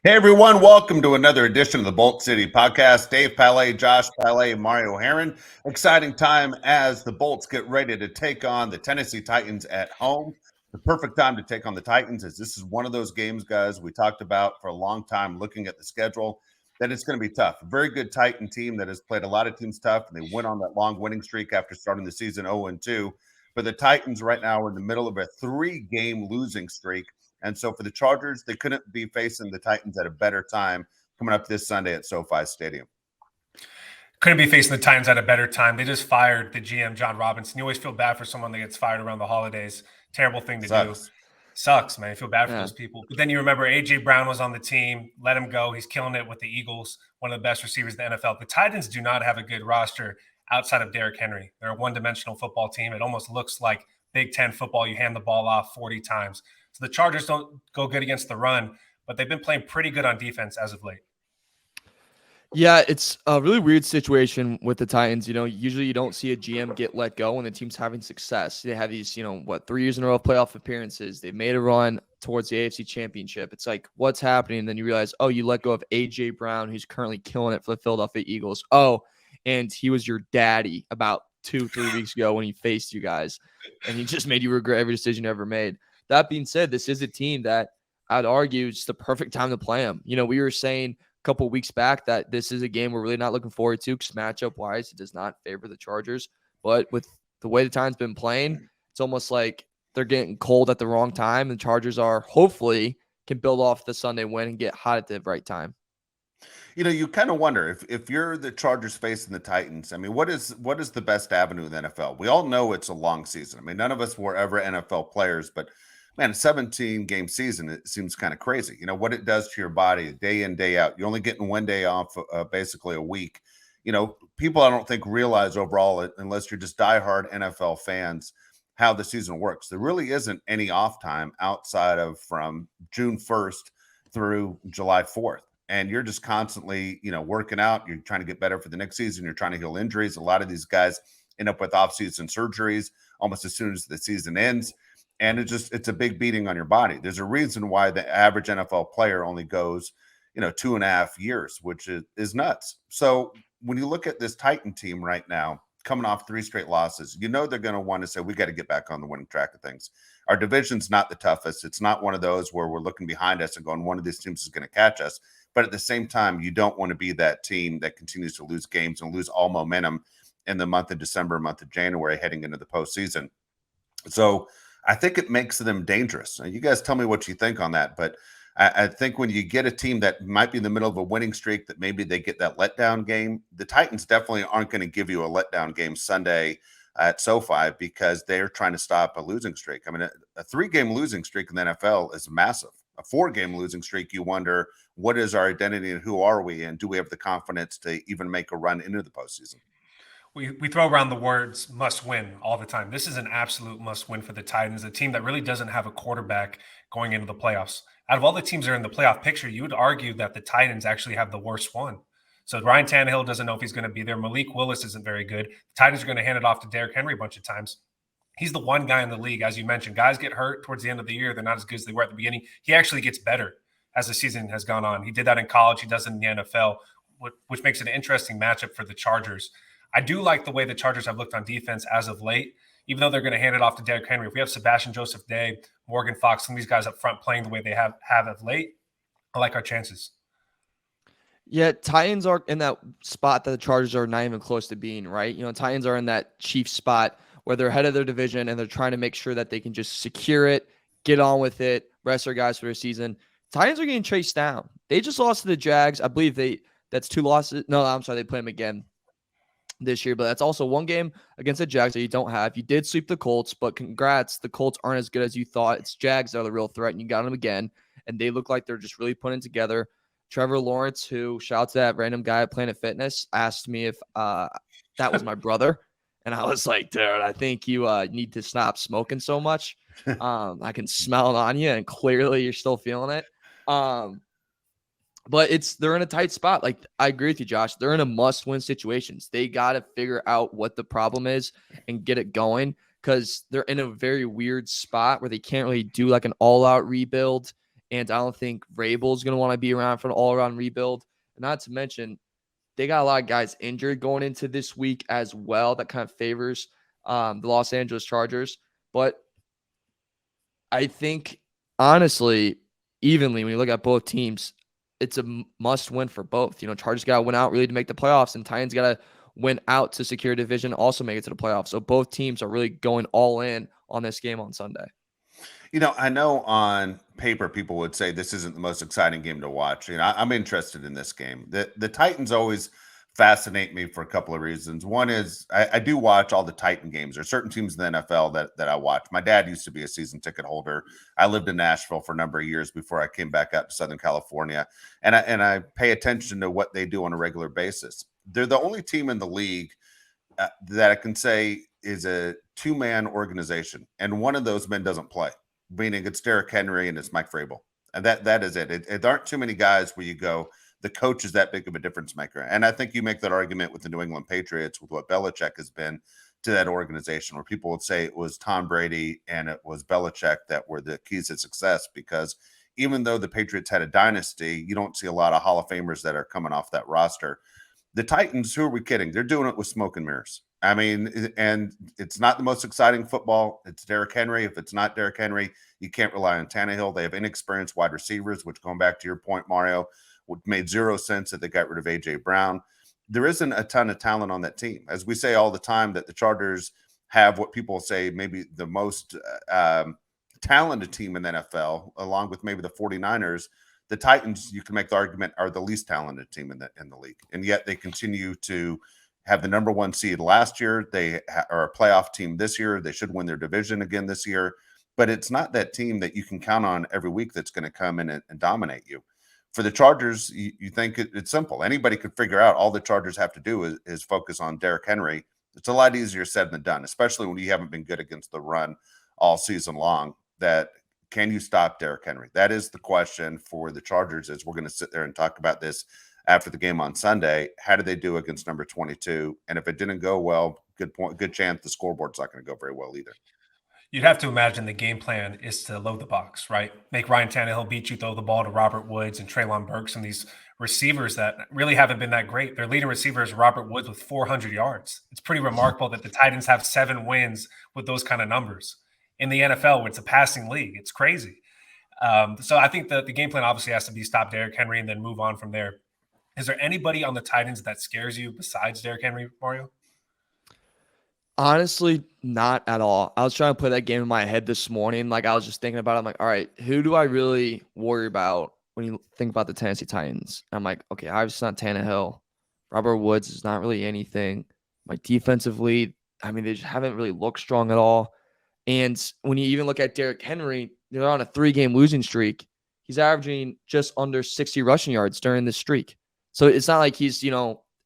Hey everyone, welcome to another edition of the Bolt City Podcast. Dave Palais, Josh Palais, Mario Heron. Exciting time as the Bolts get ready to take on the Tennessee Titans at home. The perfect time to take on the Titans as this is one of those games, guys, we talked about for a long time looking at the schedule, that it's going to be tough. A very good Titan team that has played a lot of teams tough, and they went on that long winning streak after starting the season 0-2. But the Titans right now are in the middle of a 3-game losing streak. And so for the Chargers, they couldn't be facing the Titans at a better time coming up this Sunday at SoFi Stadium. Couldn't be facing the Titans at a better time. They just fired the GM, John Robinson. You always feel bad for someone that gets fired around the holidays. Terrible thing to do. Sucks, man. I feel bad for those people. But then you remember A.J. Brown was on the team. Let him go. He's killing it with the Eagles, one of the best receivers in the NFL. The Titans do not have a good roster outside of Derrick Henry. They're a one-dimensional football team. It almost looks like Big Ten football. You hand the ball off 40 times. So the Chargers don't go good against the run, but they've been playing pretty good on defense as of late. Yeah, it's a really weird situation with the Titans. Usually you don't see a GM get let go when the team's having success. They have these, 3 years in a row of playoff appearances. They've made a run towards the AFC Championship. It's like, what's happening? And then you realize, oh, you let go of A.J. Brown, who's currently killing it for the Philadelphia Eagles. Oh, and he was your daddy about 2-3 weeks ago when he faced you guys. And he just made you regret every decision you ever made. That being said, this is a team that I'd argue is the perfect time to play them. We were saying couple weeks back that this is a game we're really not looking forward to because matchup wise it does not favor the Chargers, but with the way the Titans been playing, it's almost like they're getting cold at the wrong time, and the Chargers are hopefully can build off the Sunday win and get hot at the right time. You kind of wonder if you're the Chargers facing the Titans. I mean, what is the best avenue in the NFL? We all know it's a long season. I mean, none of us were ever NFL players, but man, a 17-game season, it seems kind of crazy. What it does to your body day in, day out. You're only getting 1 day off, basically a week. People I don't think realize overall, unless you're just diehard NFL fans, how the season works. There really isn't any off time outside of from June 1st through July 4th. And you're just constantly, working out. You're trying to get better for the next season. You're trying to heal injuries. A lot of these guys end up with off-season surgeries almost as soon as the season ends. And it's a big beating on your body. There's a reason why the average NFL player only goes, 2.5 years, which is nuts. So when you look at this Titan team right now, coming off 3 straight losses, they're going to want to say, we got to get back on the winning track of things. Our division's not the toughest. It's not one of those where we're looking behind us and going, one of these teams is going to catch us. But at the same time, you don't want to be that team that continues to lose games and lose all momentum in the month of December, month of January, heading into the postseason. So I think it makes them dangerous. You guys tell me what you think on that. But I think when you get a team that might be in the middle of a winning streak, that maybe they get that letdown game, the Titans definitely aren't going to give you a letdown game Sunday at SoFi because they're trying to stop a losing streak. I mean, a 3-game losing streak in the NFL is massive. A 4-game losing streak, you wonder, what is our identity and who are we? And do we have the confidence to even make a run into the postseason? We throw around the words must win all the time. This is an absolute must win for the Titans, a team that really doesn't have a quarterback going into the playoffs. Out of all the teams that are in the playoff picture, you would argue that the Titans actually have the worst one. So Ryan Tannehill doesn't know if he's going to be there. Malik Willis isn't very good. The Titans are going to hand it off to Derrick Henry a bunch of times. He's the one guy in the league, as you mentioned. Guys get hurt towards the end of the year. They're not as good as they were at the beginning. He actually gets better as the season has gone on. He did that in college. He does it in the NFL, which makes it an interesting matchup for the Chargers. I do like the way the Chargers have looked on defense as of late, even though they're going to hand it off to Derrick Henry. If we have Sebastian Joseph-Day, Morgan Fox, some of these guys up front playing the way they have of late, I like our chances. Yeah, Titans are in that spot that the Chargers are not even close to being, right? Titans are in that Chiefs spot where they're ahead of their division and they're trying to make sure that they can just secure it, get on with it, rest their guys for their season. Titans are getting chased down. They just lost to the Jags. I believe that's 2 losses. No, I'm sorry, they play them again this year, but that's also 1 game against the Jags that you don't have. You did sweep the Colts, but congrats. The Colts aren't as good as you thought. It's Jags that are the real threat, and you got them again, and they look like they're just really putting it together. Trevor Lawrence, who shouts at that random guy at Planet Fitness, asked me if that was my brother, and I was like, dude, I think you need to stop smoking so much. I can smell it on you, and clearly you're still feeling it. But they're in a tight spot. Like, I agree with you, Josh. They're in a must-win situations. They got to figure out what the problem is and get it going because they're in a very weird spot where they can't really do like an all-out rebuild And I don't think Vrabel's going to want to be around for an all-around rebuild. And not to mention, they got a lot of guys injured going into this week as well. That kind of favors the Los Angeles Chargers. But I think, honestly, evenly, when you look at both teams, it's a must win for both. Chargers got to win out really to make the playoffs, and Titans got to win out to secure division, also make it to the playoffs. So both teams are really going all in on this game on Sunday. I know on paper people would say this isn't the most exciting game to watch. I'm interested in this game. The Titans always fascinate me for a couple of reasons. One is I do watch all the Titan games. There's certain teams in the NFL that I watch. My dad used to be a season ticket holder. I lived in Nashville for a number of years before I came back out to Southern California, and I pay attention to what they do on a regular basis. They're the only team in the league that I can say is a two-man organization, and one of those men doesn't play. Meaning it's Derrick Henry and it's Mike Vrabel. And that is it. It aren't too many guys where you go, the coach is that big of a difference maker. And I think you make that argument with the New England Patriots with what Belichick has been to that organization, where people would say it was Tom Brady and it was Belichick that were the keys to success, because even though the Patriots had a dynasty, you don't see a lot of Hall of Famers that are coming off that roster. The Titans, who are we kidding? They're doing it with smoke and mirrors. I mean, and it's not the most exciting football. It's Derrick Henry. If it's not Derrick Henry, you can't rely on Tannehill. They have inexperienced wide receivers, which, going back to your point, Mario, made zero sense that they got rid of A.J. Brown. There isn't a ton of talent on that team. As we say all the time, that the Chargers have what people say maybe the most talented team in the NFL, along with maybe the 49ers. The Titans, you can make the argument, are the least talented team in the league. And yet they continue to have the number one seed last year. They are a playoff team this year. They should win their division again this year. But it's not that team that you can count on every week that's going to come in and dominate you. For the Chargers, you think it's simple. Anybody could figure out all the Chargers have to do is focus on Derrick Henry. It's a lot easier said than done, especially when you haven't been good against the run all season long. That can you stop Derrick Henry? That is the question for the Chargers, as we're going to sit there and talk about this after the game on Sunday. How did they do against number 22? And if it didn't go well, good chance the scoreboard's not going to go very well either. You'd have to imagine the game plan is to load the box, right? Make Ryan Tannehill beat you, throw the ball to Robert Woods and Treylon Burks and these receivers that really haven't been that great. Their leading receiver is Robert Woods with 400 yards. It's pretty remarkable that the Titans have 7 wins with those kind of numbers. In the NFL, where it's a passing league, it's crazy. So I think the game plan obviously has to be stop Derrick Henry and then move on from there. Is there anybody on the Titans that scares you besides Derrick Henry, Mario? Honestly, not at all. I was trying to play that game in my head this morning. Like, I was just thinking about it. I'm like, all right, who do I really worry about when you think about the Tennessee Titans? I'm like, okay, obviously not Tannehill. Robert Woods is not really anything. Like, defensively, I mean, they just haven't really looked strong at all. And when you even look at Derrick Henry, they're on a 3-game losing streak. He's averaging just under 60 rushing yards during this streak. So it's not like he's,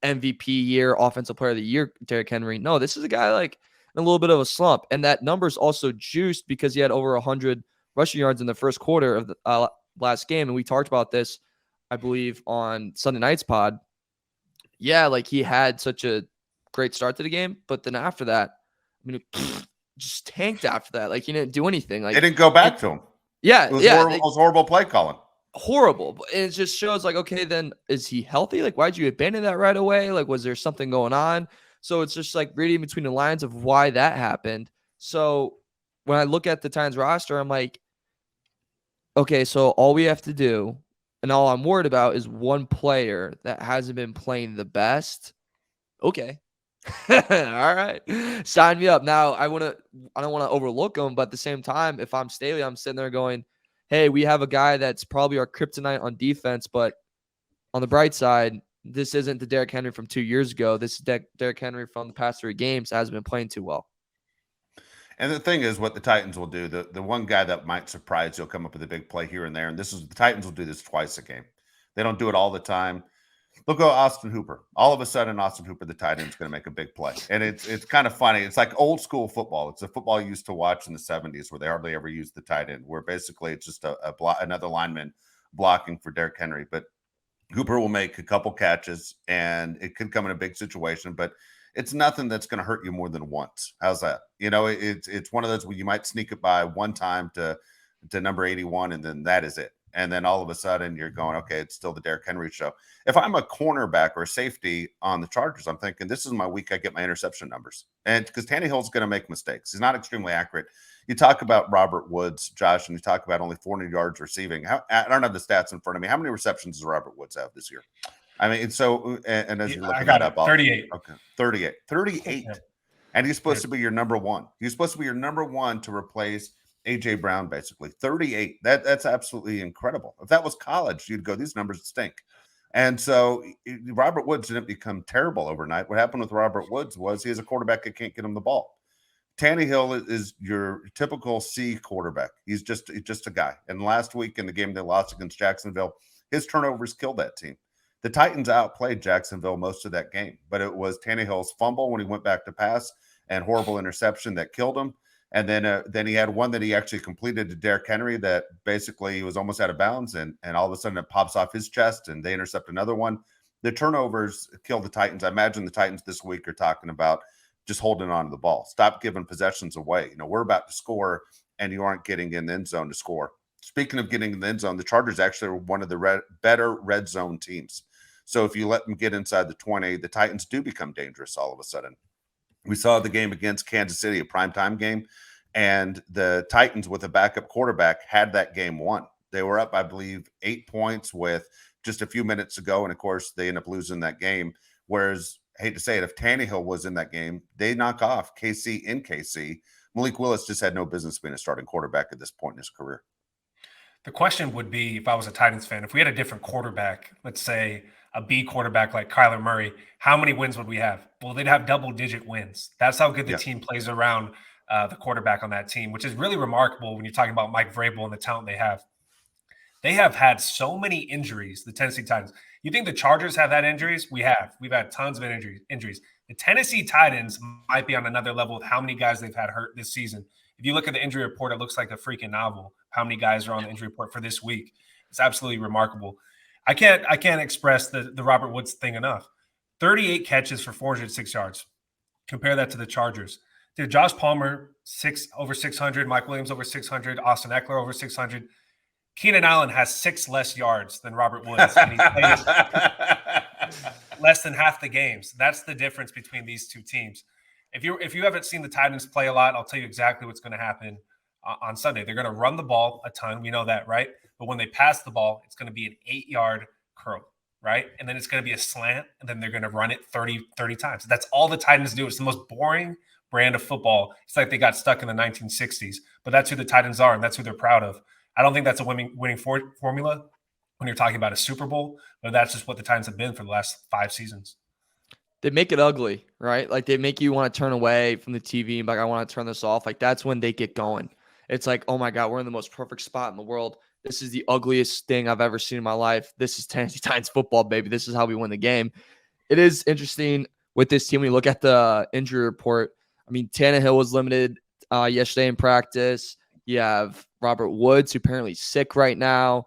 MVP year, offensive player of the year, Derrick Henry. No, this is a guy like in a little bit of a slump. And that number is also juiced because he had over 100 rushing yards in the first quarter of the last game. And we talked about this, I believe, on Sunday night's pod. Yeah, like he had such a great start to the game. But then after that, I mean, just tanked after that. Like, he didn't do anything. Like, it didn't go back to him. Yeah. It was horrible play calling. Horrible. And it just shows like, okay, then is he healthy? Like, why'd you abandon that right away? Like, was there something going on? So it's just like reading between the lines of why that happened. So when I look at the Titans roster, I'm like, okay, so all we have to do and all I'm worried about is one player that hasn't been playing the best. Okay. All right. Sign me up. Now I don't want to overlook him, but at the same time, if I'm Staley, I'm sitting there going, hey, we have a guy that's probably our kryptonite on defense, but on the bright side, this isn't the Derrick Henry from 2 years ago. This is Derrick Henry from the past 3 games hasn't been playing too well. And the thing is, what the Titans will do, the one guy that might surprise, you'll come up with a big play here and there, and the Titans will do this twice a game. They don't do it all the time. They'll go Austin Hooper. All of a sudden, Austin Hooper, the tight end, is going to make a big play. And it's kind of funny. It's like old school football. It's a football you used to watch in the 70s where they hardly ever used the tight end, where basically it's just another lineman blocking for Derrick Henry. But Hooper will make a couple catches, and it could come in a big situation, but it's nothing that's going to hurt you more than once. How's that? It's one of those where you might sneak it by one time to number 81, and then that is it. and then all of a sudden you're going, okay, it's still the Derrick Henry show. If I'm a cornerback or a safety on the Chargers, I'm thinking this is my week. I get my interception numbers, and because Tannehill's going to make mistakes, he's not extremely accurate. You talk about Robert Woods, Josh, and you talk about only 400 yards receiving. I don't have the stats in front of me. How many receptions does Robert Woods have this year? I mean, so and as you're looking I got that it. up, 38. Okay, 38. Yeah. And he's supposed to be your number one. He's supposed to be your number one to replace AJ Brown, basically 38. That's absolutely incredible. If that was college, you'd go, these numbers stink. And so Robert Woods didn't become terrible overnight. What happened with Robert Woods was he has a quarterback that can't get him the ball. Tannehill is your typical C quarterback. He's just a guy. And last week in the game they lost against Jacksonville, his turnovers killed that team. The Titans outplayed Jacksonville most of that game, but it was Tannehill's fumble when he went back to pass and horrible interception that killed him. And then he had one that he actually completed to Derrick Henry that basically was almost out of bounds, and all of a sudden it pops off his chest, and they intercept another one. The turnovers killed the Titans. I imagine the Titans this week are talking about just holding on to the ball. Stop giving possessions away. We're about to score, and you aren't getting in the end zone to score. Speaking of getting in the end zone, the Chargers actually are one of the better red zone teams. So if you let them get inside the 20, the Titans do become dangerous all of a sudden. We saw the game against Kansas City, a primetime game, and the Titans with a backup quarterback had that game won. They were up, I believe, 8 points with just a few minutes to go, and of course, they end up losing that game. Whereas, I hate to say it, if Tannehill was in that game, they knock off KC in KC. Malik Willis just had no business being a starting quarterback at this point in his career. The question would be, if I was a Titans fan, if we had a different quarterback, let's say a B quarterback like Kyler Murray, how many wins would we have? Well, they'd have double-digit wins. That's how good the team plays around the quarterback on that team, which is really remarkable when you're talking about Mike Vrabel and the talent they have. They have had so many injuries, the Tennessee Titans. You think the Chargers have had injuries? We have. We've had tons of injuries. The Tennessee Titans might be on another level with how many guys they've had hurt this season. If you look at the injury report, it looks like a freaking novel. How many guys are on the injury report for this week? It's absolutely remarkable. I can't express the Robert Woods thing enough. 38 catches for 406 yards. Compare that to the Chargers. Did Josh Palmer over 600, Mike Williams over 600, Austin Eckler over 600. Keenan Allen has 6 less yards than Robert Woods, and he plays less than half the games. That's the difference between these two teams. If you haven't seen the Titans play a lot, I'll tell you exactly what's going to happen on Sunday. They're going to run the ball a ton. We know that, right? But when they pass the ball, it's going to be an 8-yard curl, right? And then it's going to be a slant, and then they're going to run it 30 times. That's all the Titans do. It's the most boring brand of football. It's like they got stuck in the 1960s, but that's who the Titans are, and that's who they're proud of. I don't think that's a winning formula when you're talking about a Super Bowl, but that's just what the Titans have been for the last 5 seasons. They make it ugly, right? Like they make you want to turn away from the TV and be like, I want to turn this off. Like that's when they get going. It's like, oh my God, we're in the most perfect spot in the world. This is the ugliest thing I've ever seen in my life. This is Tennessee Titans football, baby. This is how we win the game. It is interesting with this team. When you look at the injury report, I mean, Tannehill was limited yesterday in practice. You have Robert Woods, who apparently is sick right now.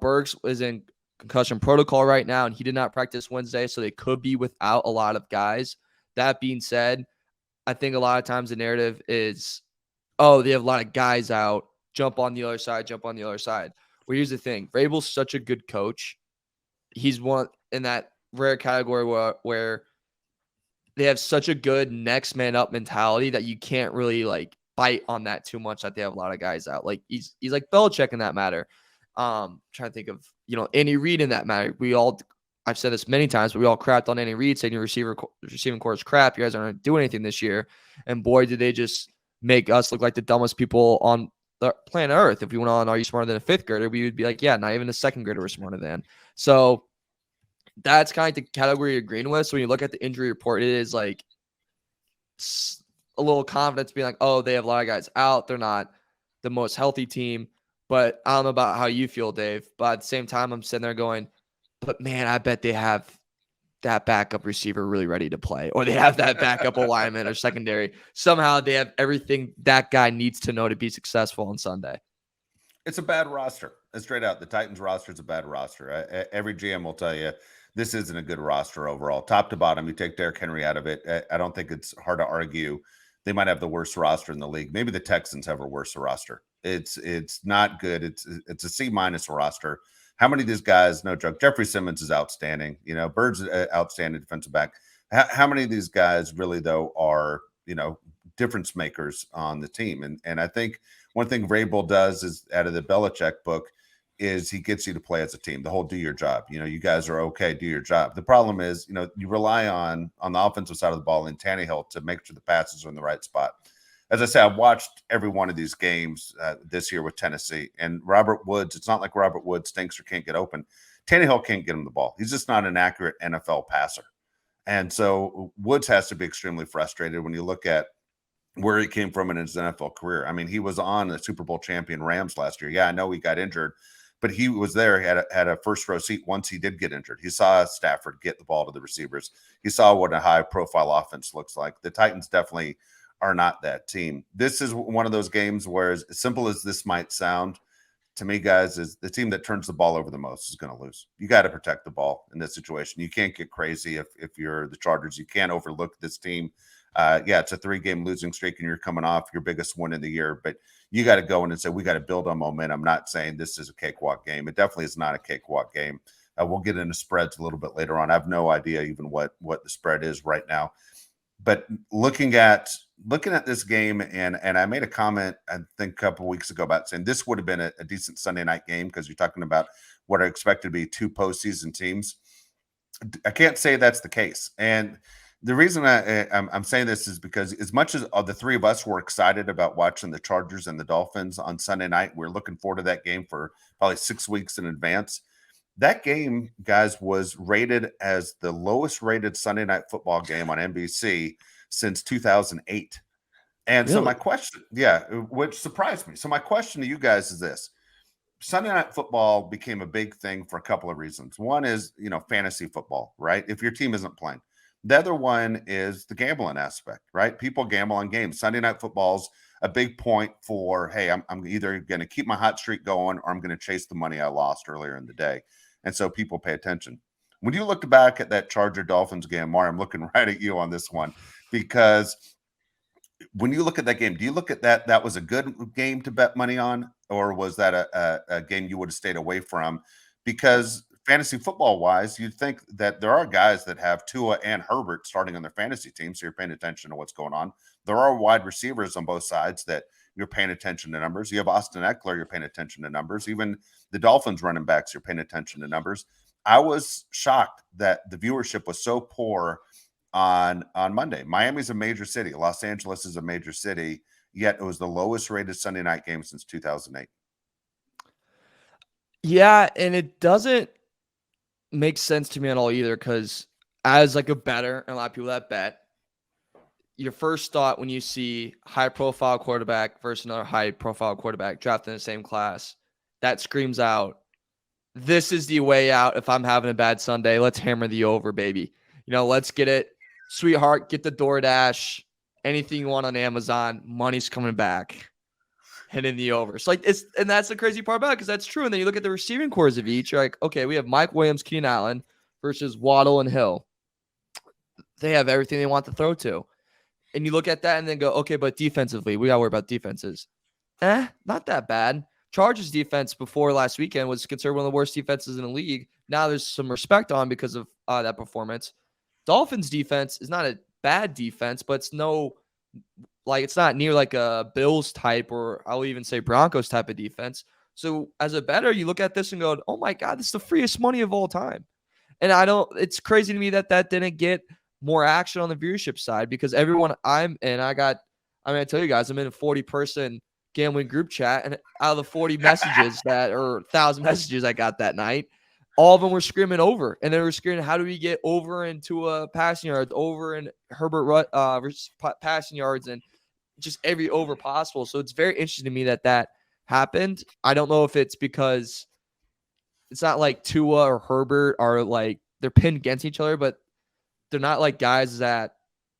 Burks is in concussion protocol right now, and he did not practice Wednesday, so they could be without a lot of guys. That being said, I think a lot of times the narrative is, oh, they have a lot of guys out. Jump on the other side. Well, here's the thing. Vrabel's such a good coach. He's one in that rare category where they have such a good next man up mentality that you can't really like bite on that too much that they have a lot of guys out. Like he's like Belichick in that matter. Trying to think of, Andy Reid in that matter. I've said this many times, but we all crapped on Andy Reid saying your receiving core is crap. You guys aren't doing anything this year. And boy, did they just make us look like the dumbest people on the planet Earth. If we went on, are you smarter than a 5th grader? We would be like, yeah, not even a 2nd grader was smarter than. So that's kind of the category you're agreeing with. So when you look at the injury report, it is like a little confidence being like, oh, they have a lot of guys out. They're not the most healthy team. But I don't know about how you feel, Dave. But at the same time, I'm sitting there going, but man, I bet they have that backup receiver really ready to play. Or they have that backup alignment or secondary. Somehow they have everything that guy needs to know to be successful on Sunday. It's a bad roster. Straight out, the Titans roster is a bad roster. Every GM will tell you this isn't a good roster overall. Top to bottom, you take Derrick Henry out of it. I don't think it's hard to argue they might have the worst roster in the league. Maybe the Texans have a worse roster. It's not good. It's a C- roster. How many of these guys? No joke. Jeffrey Simmons is outstanding. You know, Bird's an outstanding defensive back. How many of these guys really though are difference makers on the team? And I think one thing Vrabel does is out of the Belichick book is he gets you to play as a team. The whole do your job. You guys are okay. Do your job. The problem is, you rely on the offensive side of the ball in Tannehill to make sure the passes are in the right spot. As I said, I've watched every one of these games this year with Tennessee. And Robert Woods, it's not like Robert Woods stinks or can't get open. Tannehill can't get him the ball. He's just not an accurate NFL passer. And so Woods has to be extremely frustrated when you look at where he came from in his NFL career. I mean, he was on the Super Bowl champion Rams last year. Yeah, I know he got injured, but he was there, had a first row seat once he did get injured. He saw Stafford get the ball to the receivers. He saw what a high profile offense looks like. The Titans definitely are not that team. This is one of those games where, as simple as this might sound to me, guys, is the team that turns the ball over the most is going to lose. You got to protect the ball in this situation. You can't get crazy if you're the Chargers. You can't overlook this team. It's a 3-game losing streak and you're coming off your biggest win of the year, but you got to go in and say, we got to build on momentum. I'm not saying this is a cakewalk game. It definitely is not a cakewalk game. We'll get into spreads a little bit later on. I have no idea even what the spread is right now, but looking at this game, and I made a comment, I think a couple of weeks ago about saying this would have been a decent Sunday night game because you're talking about what are expected to be 2 postseason teams. I can't say that's the case. And the reason I'm saying this is because as much as the 3 of us were excited about watching the Chargers and the Dolphins on Sunday night, we're looking forward to that game for probably 6 weeks in advance. That game, guys, was rated as the lowest rated Sunday night football game on NBC since 2008. And Really? so my question, which surprised me. So my question to you guys is this. Sunday night football became a big thing for a couple of reasons. One is, fantasy football, right? If your team isn't playing. The other one is the gambling aspect, right? People gamble on games. Sunday night football's a big point for, hey, I'm either going to keep my hot streak going or I'm going to chase the money I lost earlier in the day. And so people pay attention. When you look back at that Charger Dolphins game, Mario, I'm looking right at you on this one, because when you look at that game, do you look at that was a good game to bet money on, or was that a game you would have stayed away from? Because fantasy football wise, you'd think that there are guys that have Tua and Herbert starting on their fantasy team, so you're paying attention to what's going on. There are wide receivers on both sides that you're paying attention to numbers. You have Austin Eckler, you're paying attention to numbers. Even the Dolphins running backs, you're paying attention to numbers. I was shocked that the viewership was so poor on Monday. Miami's a major city. Los Angeles is a major city, yet it was the lowest rated Sunday night game since 2008. Yeah, and it doesn't make sense to me at all either, because as like a bettor and a lot of people that bet, your first thought when you see high-profile quarterback versus another high-profile quarterback drafted in the same class, that screams out, this is the way out if I'm having a bad Sunday. Let's hammer the over, baby. Let's get it. Sweetheart, get the DoorDash, anything you want on Amazon, money's coming back. Hitting the over. And that's the crazy part about it, because that's true. And then you look at the receiving cores of each, you're like, okay, we have Mike Williams, Keenan Allen versus Waddle and Hill. They have everything they want to throw to. And you look at that and then go, okay, but defensively, we got to worry about defenses. Not that bad. Chargers defense before last weekend was considered one of the worst defenses in the league. Now there's some respect on because of that performance. Dolphins defense is not a bad defense, but it's not near like a Bills type, or I'll even say Broncos type of defense. So as a bettor, you look at this and go, oh my God, this is the freest money of all time. And it's crazy to me that didn't get more action on the viewership side, because everyone I tell you guys, I'm in a 40-person gambling group chat, and out of the 40 messages 1,000 messages I got that night, all of them were screaming over, and they were screaming, how do we get over into a passing yards, over in Herbert passing yards, and just every over possible. So it's very interesting to me that happened. I don't know if it's because it's not like Tua or Herbert are like they're pinned against each other, but they're not like guys that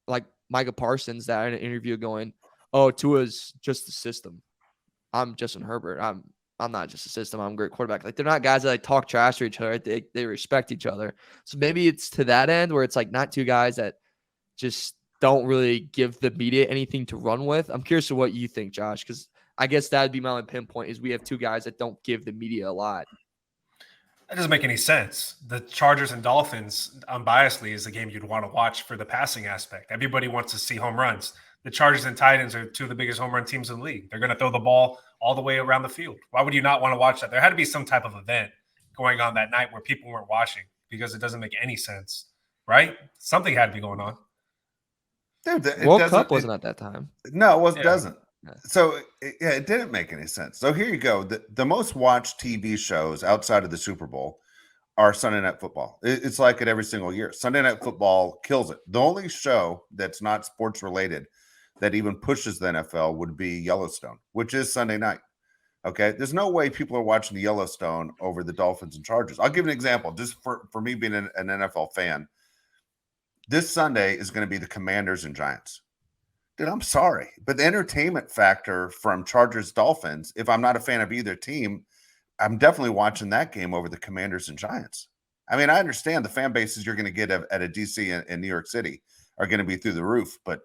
like Micah Parsons that in an interview going, oh, Tua's just the system. I'm Justin Herbert. I'm not just a system. I'm a great quarterback. Like, they're not guys that like talk trash to each other. They respect each other. So maybe it's to that end where it's like not two guys that just don't really give the media anything to run with. I'm curious to what you think, Josh, because I guess that'd be my only pinpoint is we have two guys that don't give the media a lot. That doesn't make any sense. The Chargers and Dolphins, unbiasedly, is a game you'd want to watch for the passing aspect. Everybody wants to see home runs. The Chargers and Titans are two of the biggest home run teams in the league. They're going to throw the ball all the way around the field. Why would you not want to watch that? There had to be some type of event going on that night where people weren't watching because it doesn't make any sense, right? Something had to be going on. Dude, World Cup wasn't at that time. No, it Yeah. doesn't. So it didn't make any sense. So here you go. The most watched TV shows outside of the Super Bowl are Sunday Night Football. It's like it every single year. Sunday Night Football kills it. The only show that's not sports related that even pushes the NFL would be Yellowstone, which is Sunday night. Okay. There's no way people are watching the Yellowstone over the Dolphins and Chargers. I'll give an example just for me being an NFL fan. This Sunday is going to be the Commanders and Giants. Dude, I'm sorry, but the entertainment factor from Chargers Dolphins, if I'm not a fan of either team, I'm definitely watching that game over the Commanders and Giants. I mean, I understand the fan bases you're going to get at a DC and New York City are going to be through the roof, but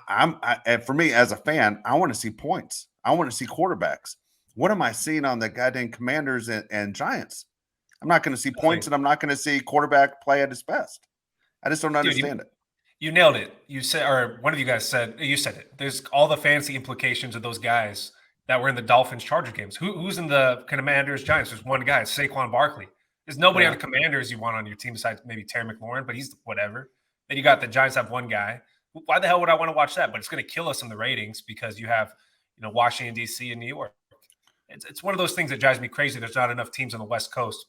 and for me as a fan, I want to see points. I want to see quarterbacks. What am I seeing on the goddamn Commanders and Giants? I'm not going to see points, and I'm not going to see quarterback play at his best. I just don't understand it. You nailed it. You said, or one of you guys said, you said it. There's all the fancy implications of those guys that were in the Dolphins Charger games. Who's in the Commanders Giants? There's one guy, Saquon Barkley. There's nobody on the Commanders you want on your team besides maybe Terry McLaurin, but he's whatever. Then you got the Giants have one guy. Why the hell would I want to watch that? But it's going to kill us in the ratings because you have, Washington, D.C. and New York. It's one of those things that drives me crazy. There's not enough teams on the West Coast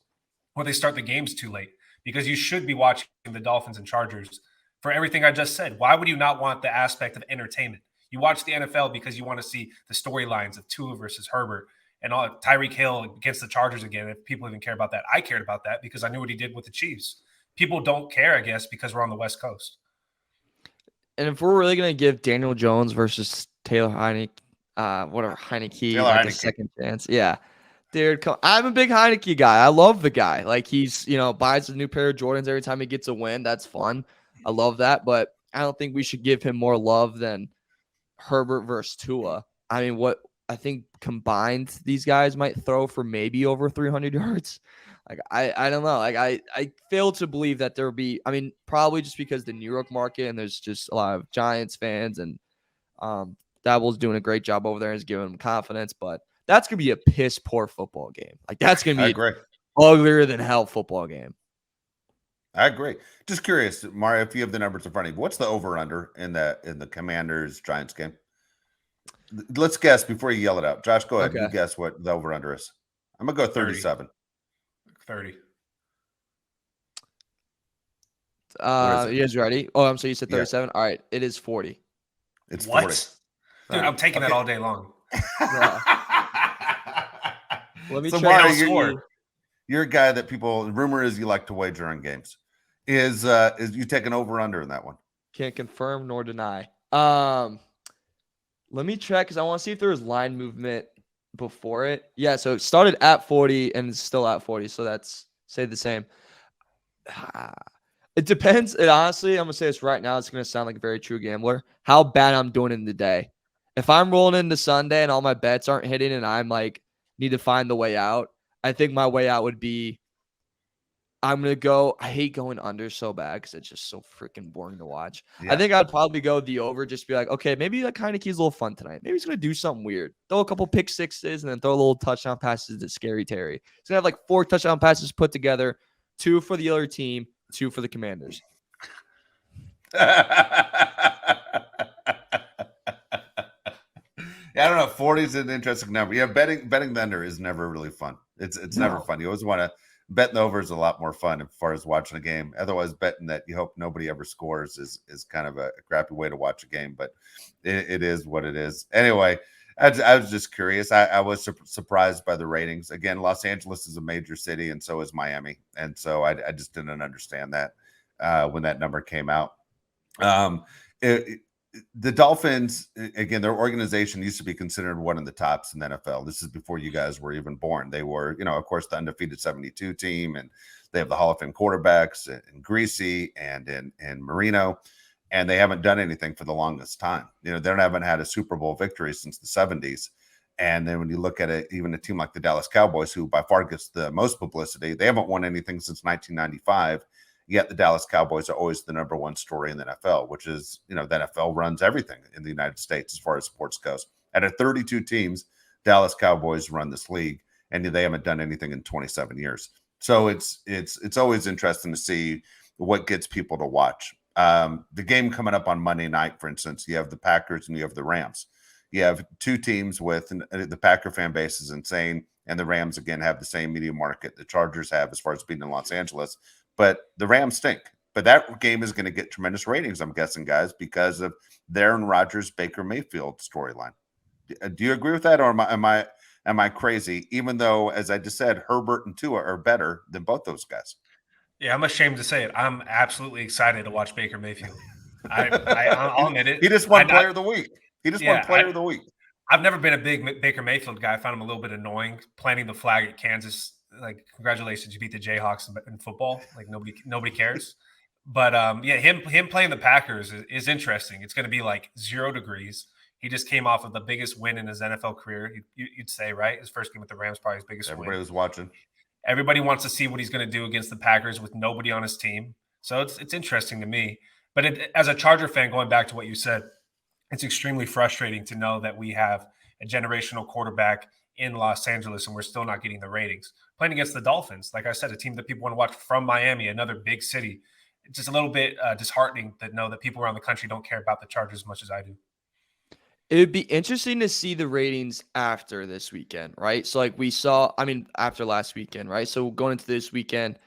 where they start the games too late because you should be watching the Dolphins and Chargers for everything I just said. Why would you not want the aspect of entertainment? You watch the NFL because you want to see the storylines of Tua versus Herbert and all Tyreek Hill against the Chargers again. If people even care about that, I cared about that because I knew what he did with the Chiefs. People don't care, I guess, because we're on the West Coast. And if we're really going to give Daniel Jones versus Taylor Heineke, Heineke, like a second chance. Yeah. Dude, I'm a big Heineke guy. I love the guy. Like he's, buys a new pair of Jordans every time he gets a win. That's fun. I love that. But I don't think we should give him more love than Herbert versus Tua. I mean, what I think combined these guys might throw for maybe over 300 yards. Like, I don't know. Like I fail to believe that there will be, probably just because the New York market and there's just a lot of Giants fans and Daboll's doing a great job over there and is giving them confidence, but that's going to be a piss poor football game. Like that's going to be an uglier than hell football game. I agree. Just curious, Mario, if you have the numbers in front of you, what's the over under in the Commanders Giants game? Let's guess before you yell it out. Josh, go ahead. Okay. You guess what the over under is. I'm going to go 37. 30. You guys ready? Oh, I'm sorry. You said 37. Yeah. All right. It is 40. It's what? 40. Dude, I'm taking that all day long. Yeah. Let me so check. Mario, you're a guy that rumor is you like to wager on games. Is you taking over under in that one? Can't confirm nor deny. Let me check because I want to see if there was line movement before it. Yeah, so it started at 40 and it's still at 40. So that's say the same. It depends. And honestly, I'm gonna say this right now. It's gonna sound like a very true gambler. How bad I'm doing in the day. If I'm rolling into Sunday and all my bets aren't hitting and I'm like need to find the way out, I think my way out would be I'm going to go. I hate going under so bad because it's just so freaking boring to watch. Yeah. I think I'd probably go the over, just be like, okay, maybe that kind of Heineke's a little fun tonight. Maybe he's going to do something weird. Throw a couple pick sixes and then throw a little touchdown passes to Scary Terry. He's going to have like 4 touchdown passes put together, 2 for the other team, 2 for the Commanders. Yeah, I don't know. 40 is an interesting number. Yeah, betting the under is never really fun. It's never fun. You always want to betting the over is a lot more fun as far as watching a game. Otherwise, betting that you hope nobody ever scores is kind of a crappy way to watch a game. But it is what it is. Anyway, I was just curious. I was surprised by the ratings. Again, Los Angeles is a major city, and so is Miami. And so I just didn't understand that when that number came out. The Dolphins, again, their organization used to be considered one of the tops in the NFL. This is before you guys were even born. They were, of course, the undefeated 72 team, and they have the Hall of Fame quarterbacks in Greasy and in Marino. and they haven't done anything for the longest time. They haven't had a Super Bowl victory since the 70s. And then when you look at it, even a team like the Dallas Cowboys, who by far gets the most publicity, they haven't won anything since 1995. Yet the Dallas Cowboys are always the number one story in the NFL, which is, the NFL runs everything in the United States as far as sports goes. Out of 32 teams, Dallas Cowboys run this league, and they haven't done anything in 27 years. So it's always interesting to see what gets people to watch. The game coming up on Monday night, for instance, you have the Packers and you have the Rams. You have two teams with the Packer fan base is insane, and the Rams, again, have the same media market the Chargers have as far as being in Los Angeles. But the Rams stink. But that game is going to get tremendous ratings, I'm guessing, guys, because of their Aaron Rodgers, Baker Mayfield storyline. Do you agree with that, or am I crazy? Even though, as I just said, Herbert and Tua are better than both those guys. Yeah, I'm ashamed to say it. I'm absolutely excited to watch Baker Mayfield. I'll admit it. He just won Player of the Week. Won Player of the Week. I've never been a big Baker Mayfield guy. I found him a little bit annoying. Planting the flag at Kansas, like, congratulations, you beat the Jayhawks in football. Like, nobody cares. But him playing the Packers is interesting. It's going to be like 0 degrees. He just came off of the biggest win in his NFL career. You'd say, right? His first game with the Rams, probably his biggest win. Everybody was watching. Everybody wants to see what he's going to do against the Packers with nobody on his team. So it's interesting to me. But as a Charger fan, going back to what you said, it's extremely frustrating to know that we have a generational quarterback in Los Angeles and we're still not getting the ratings. Playing against the Dolphins, like I said, a team that people want to watch from Miami, another big city. It's just a little bit disheartening to know that people around the country don't care about the Chargers as much as I do. It would be interesting to see the ratings after this weekend, right? So like we saw, after last weekend, right? So going into this weekend,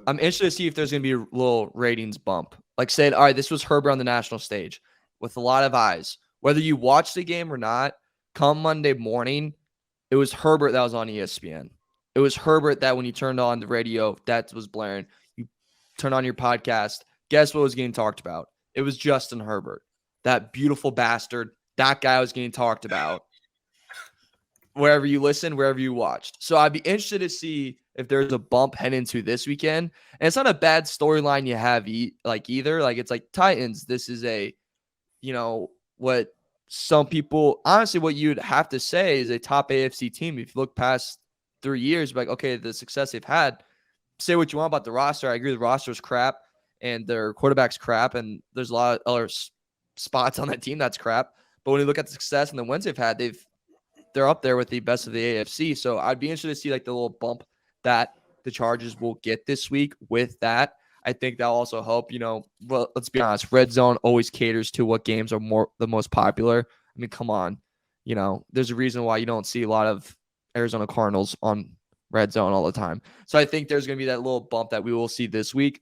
I'm interested to see if there's going to be a little ratings bump. Like said, all right, this was Herbert on the national stage with a lot of eyes. Whether you watch the game or not, come Monday morning, it was Herbert that was on ESPN. It was Herbert that when you turned on the radio, that was blaring. You turn on your podcast, guess what was getting talked about? It was Justin Herbert, that beautiful bastard. That guy was getting talked about wherever you listen, wherever you watched. So I'd be interested to see if there's a bump heading into this weekend. And it's not a bad storyline you have either. Like, it's like Titans. This is what some people, honestly, what you'd have to say is a top AFC team. If you look past 3 years, like, okay, the success they've had, say what you want about the roster. I agree the roster is crap and their quarterback's crap. And there's a lot of other spots on that team that's crap. But when you look at the success and the wins they've had, they're up there with the best of the AFC. So I'd be interested to see like the little bump that the Chargers will get this week with that. I think that'll also help, well, let's be honest, Red Zone always caters to what games are the most popular. I mean, come on, there's a reason why you don't see a lot of Arizona Cardinals on Red Zone all the time. So I think there's going to be that little bump that we will see this week.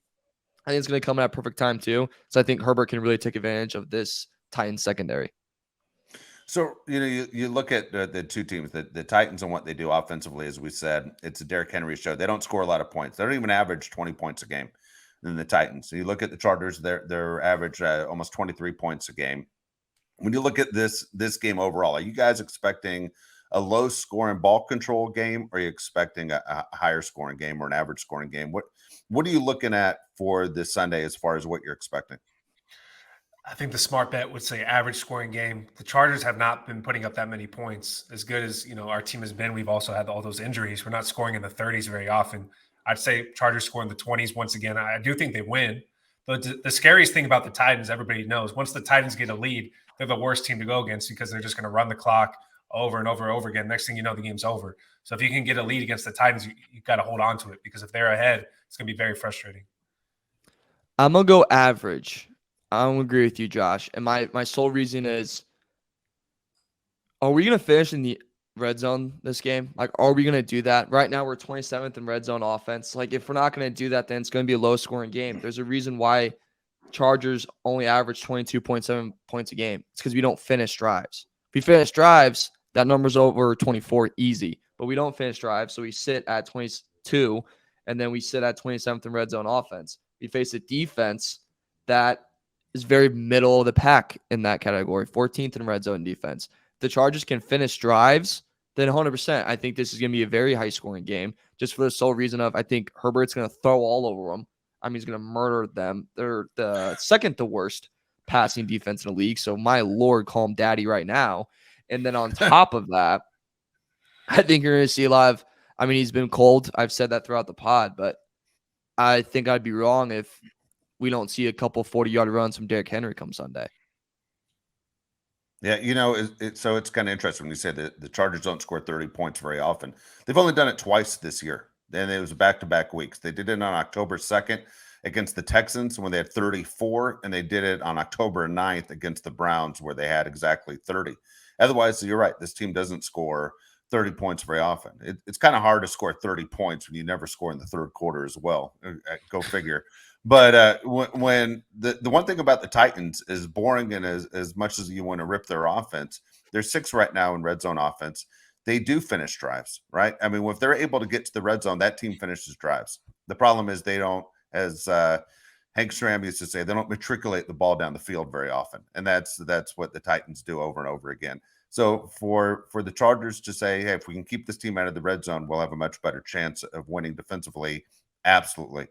I think it's going to come at a perfect time too. So I think Herbert can really take advantage of this Titans secondary. So, you look at the two teams, the Titans and what they do offensively, as we said, it's a Derrick Henry show. They don't score a lot of points. They don't even average 20 points a game than the Titans. So you look at the Chargers, they're average almost 23 points a game. When you look at this game overall, are you guys expecting a low scoring ball control game, or are you expecting a higher scoring game or an average scoring game? What are you looking at for this Sunday as far as what you're expecting? I think the smart bet would say average scoring game. The Chargers have not been putting up that many points. As good as our team has been, we've also had all those injuries. We're not scoring in the 30s very often. I'd say Chargers score in the 20s once again. I do think they win. But the scariest thing about the Titans, everybody knows, once the Titans get a lead, they're the worst team to go against because they're just going to run the clock over and over and over again. Next thing you know, the game's over. So if you can get a lead against the Titans, you got to hold on to it, because if they're ahead, it's going to be very frustrating. I'm going to go average. I don't agree with you, Josh. And my sole reason is, are we going to finish in the red zone this game? Like, are we going to do that? Right now, we're 27th in red zone offense. Like, if we're not going to do that, then it's going to be a low-scoring game. There's a reason why Chargers only average 22.7 points a game. It's because we don't finish drives. If we finish drives, that number's over 24 easy. But we don't finish drives, so we sit at 22, and then we sit at 27th in red zone offense. We face a defense that is very middle of the pack in that category, 14th in red zone defense. If the Chargers can finish drives, then 100%, I think this is going to be a very high-scoring game, just for the sole reason of I think Herbert's going to throw all over them. I mean, he's going to murder them. They're the second to worst passing defense in the league. So my Lord, call him daddy right now. And then on top of that, I think you're going to see a lot of, I mean, he's been cold. I've said that throughout the pod, but I think I'd be wrong if we don't see a couple 40-yard runs from Derrick Henry come Sunday. Yeah, so it's kind of interesting when you say that the Chargers don't score 30 points very often. They've only done it twice this year. Then it was back-to-back weeks. They did it on October 2nd against the Texans when they had 34, and they did it on October 9th against the Browns where they had exactly 30. Otherwise, you're right. This team doesn't score 30 points very often. It's kind of hard to score 30 points when you never score in the third quarter as well. Go figure. But when the one thing about the Titans is boring, and as much as you want to rip their offense, they're 6th right now in red zone offense. They do finish drives, right? I mean, if they're able to get to the red zone, that team finishes drives. The problem is they don't, as Hank Stram used to say, they don't matriculate the ball down the field very often, and that's what the Titans do over and over again. So for the Chargers to say, hey, if we can keep this team out of the red zone, we'll have a much better chance of winning defensively. Absolutely.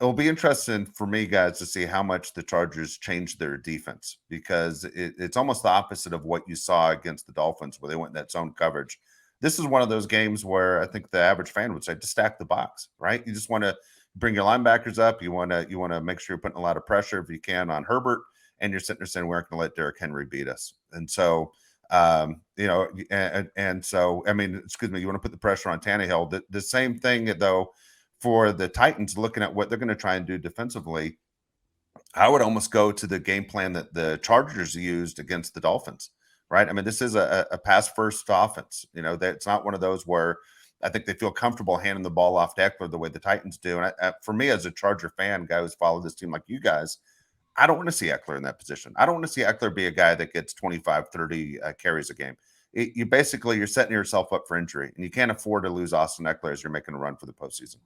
It'll be interesting for me, guys, to see how much the Chargers change their defense, because it's almost the opposite of what you saw against the Dolphins where they went in that zone coverage. This is one of those games where I think the average fan would say to stack the box, right? You just want to bring your linebackers up. You want to make sure you're putting a lot of pressure if you can on Herbert, and you're sitting there saying we're not going to let Derrick Henry beat us. And so, and so, I mean, excuse me, you want to put the pressure on Tannehill. The same thing, though, for the Titans, looking at what they're going to try and do defensively, I would almost go to the game plan that the Chargers used against the Dolphins, right? I mean, this is a pass-first offense. That's not one of those where I think they feel comfortable handing the ball off to Eckler the way the Titans do. And for me, as a Charger fan, guy who's followed this team like you guys, I don't want to see Eckler in that position. I don't want to see Eckler be a guy that gets 25, 30 carries a game. You're setting yourself up for injury, and you can't afford to lose Austin Eckler as you're making a run for the postseason.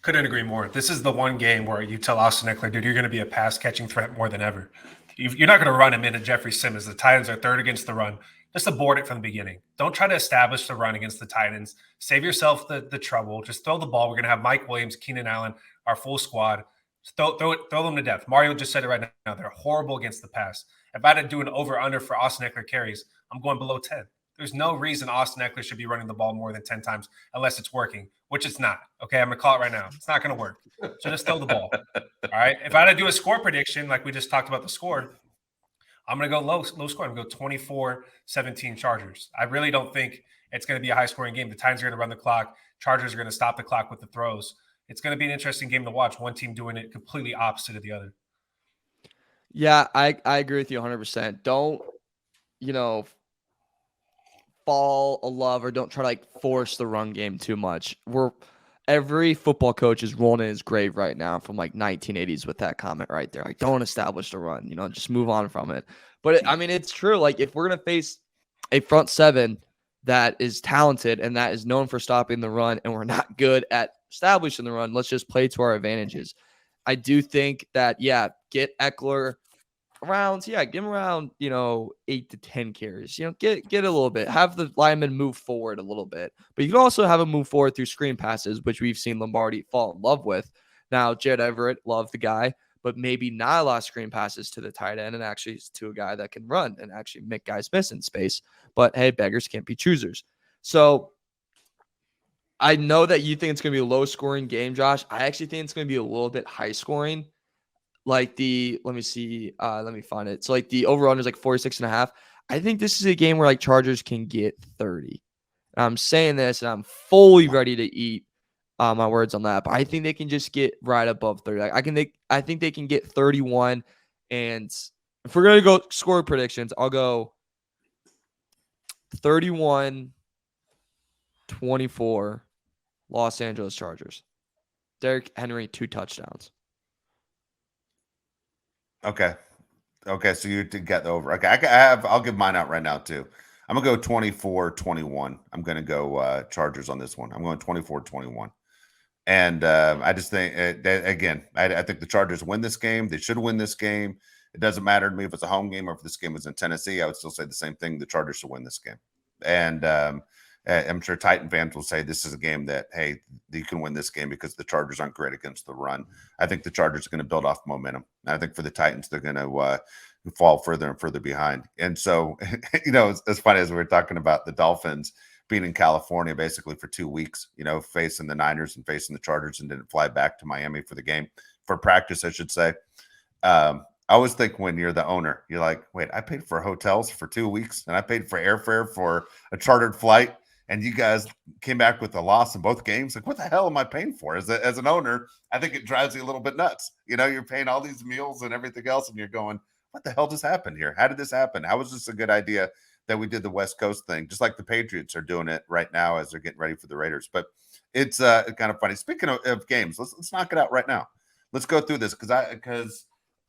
Couldn't agree more. This is the one game where you tell Austin Eckler, dude, you're going to be a pass-catching threat more than ever. You're not going to run him into Jeffrey Simmons. The Titans are 3rd against the run. Just abort it from the beginning. Don't try to establish the run against the Titans. Save yourself the trouble. Just throw the ball. We're going to have Mike Williams, Keenan Allen, our full squad. Just throw them to death. Mario just said it right now. They're horrible against the pass. If I had to do an over-under for Austin Eckler carries, I'm going below 10. There's no reason Austin Eckler should be running the ball more than 10 times unless it's working, which it's not. Okay, I'm going to call it right now. It's not going to work. So just throw the ball. All right? If I had to do a score prediction, like we just talked about the score, I'm going to go low score. I'm going to go 24-17 Chargers. I really don't think it's going to be a high-scoring game. The Titans are going to run the clock. Chargers are going to stop the clock with the throws. It's going to be an interesting game to watch. One team doing it completely opposite of the other. Yeah, I agree with you 100%. Don't, fall in love or don't try to force the run game too much. Every football coach is rolling in his grave right now from 1980s with that comment right there. Don't establish the run, just move on from it. But it's true. If we're going to face a front seven that is talented and that is known for stopping the run, and we're not good at establishing the run, let's just play to our advantages. I do think that, get Eckler around, give him around, 8 to 10 carries. Get a little bit. Have the lineman move forward a little bit. But you can also have him move forward through screen passes, which we've seen Lombardi fall in love with. Now, Jared Everett, love the guy, but maybe not a lot of screen passes to the tight end and actually to a guy that can run and actually make guys miss in space. But, hey, beggars can't be choosers. So I know that you think it's going to be a low-scoring game, Josh. I actually think it's going to be a little bit high-scoring. Let me see. Let me find it. So the over-under is 46.5. I think this is a game where Chargers can get 30. And I'm saying this, and I'm fully ready to eat my words on that. But I think they can just get right above 30. I think they can get 31. And if we're gonna go score predictions, I'll go 31-24 Los Angeles Chargers. Derrick Henry, 2 touchdowns. Okay. So you did get the over. Okay. I'll give mine out right now too. I'm going to go 24-21. I'm going to go Chargers on this one. I'm going 24-21. And I just think, again, I think the Chargers win this game. They should win this game. It doesn't matter to me if it's a home game or if this game was in Tennessee. I would still say the same thing. The Chargers should win this game. And I'm sure Titan fans will say this is a game that, hey, you can win this game because the Chargers aren't great against the run. I think the Chargers are going to build off momentum. And I think for the Titans, they're going to who fall further and further behind. And so, it's funny as we were talking about the Dolphins being in California basically for 2 weeks, facing the Niners and facing the Chargers, and didn't fly back to Miami for the game, for practice, I should say. I always think when you're the owner, you're like, wait, I paid for hotels for 2 weeks and I paid for airfare for a chartered flight, and you guys came back with a loss in both games. Like, what the hell am I paying for? As an owner, I think it drives you a little bit nuts. You're paying all these meals and everything else, and you're going, what the hell just happened here? How did this happen? How was this a good idea that we did the West Coast thing, just like the Patriots are doing it right now as they're getting ready for the Raiders? But it's kind of funny. Speaking of games, let's knock it out right now. Let's go through this because